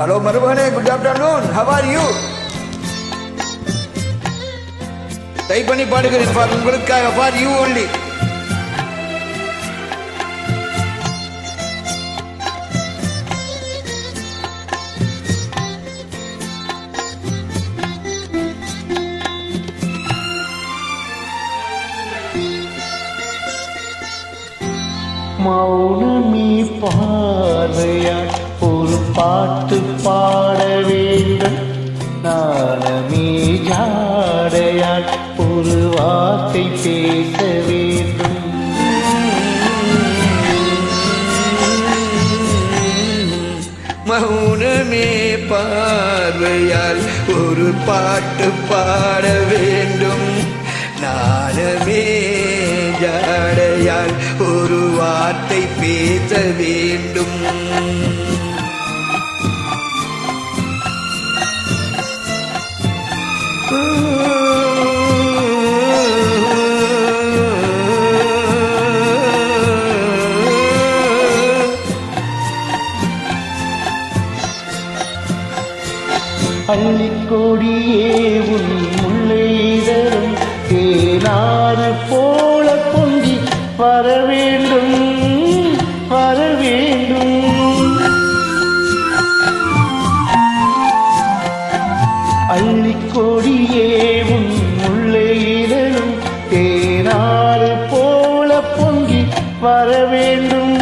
Hello Marubane, good afternoon. How are you? Type பண்ணி பாடுகிறேன் for உங்களுக்காக, for you only. மௌனமே பார்வையால் ஒரு பாட்டு பாட வேண்டும், நாணமே ஜாடையால் ஒரு வார்த்தை பேச வேண்டும். மௌனமே பார்வையால் ஒரு பாட்டு பாட வேண்டும், நாணமே ஜாடையால் ஒரு வார்த்தை பேச வேண்டும். அள்ளிக்கொடியே உன் முல்லை தரும் தேனாறு போல பொங்கி வர வேண்டும், வர வேண்டும். அள்ளிக்கொடியே உன் முல்லை தரும் தேனாறு போல பொங்கி வர வேண்டும்.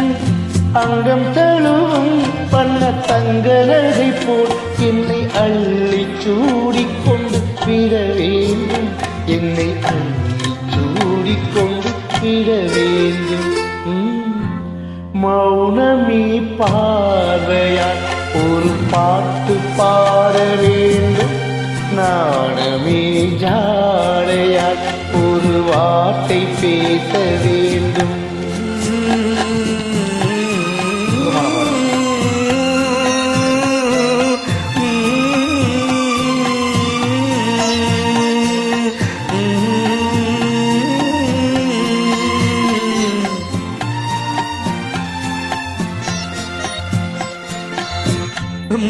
அங்கம் தழுவும் பண்ண தங்கலகை போல் என்னை அள்ளி சூடிக்கொண்டு விட வேண்டும், என்னை அள்ளி சூடிக்கொண்டு விட வேண்டும். மௌனமே பார்வையால் ஒரு பாட்டு பாட வேண்டும், நாணமே ஜாடையால் ஒரு வார்த்தை பேச வேண்டும்.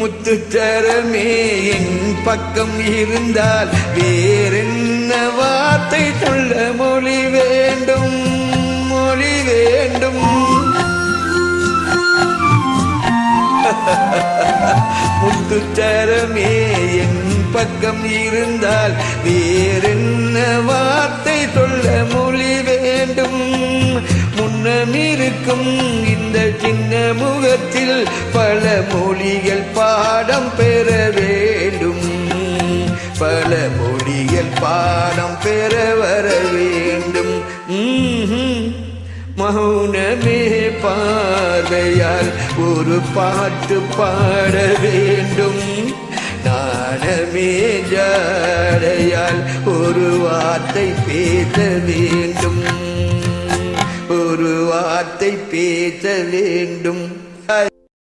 முத்துச்சரமே என் பக்கம் இருந்தால் வேறென்ன வார்த்தை சொல்ல மொழி வேண்டும், மொழி வேண்டும். முத்துச்சரமே என் பக்கம் இருந்தால் வேறென்ன வார்த்தை சொல்ல மொழி வேண்டும். முன்னமிருக்கும் இந்த சின்ன முகத்தில் பல மொழிகள் பாடம் பெற வேண்டும், பல மொழிகள் பாடம் பெற வர வேண்டும். மௌனமே பார்வையால் ஒரு பாட்டு பாட வேண்டும், நாணமே ஜாடையால் ஒரு வார்த்தை பேச வேண்டும், ஒரு வார்த்தை பேச வேண்டும்.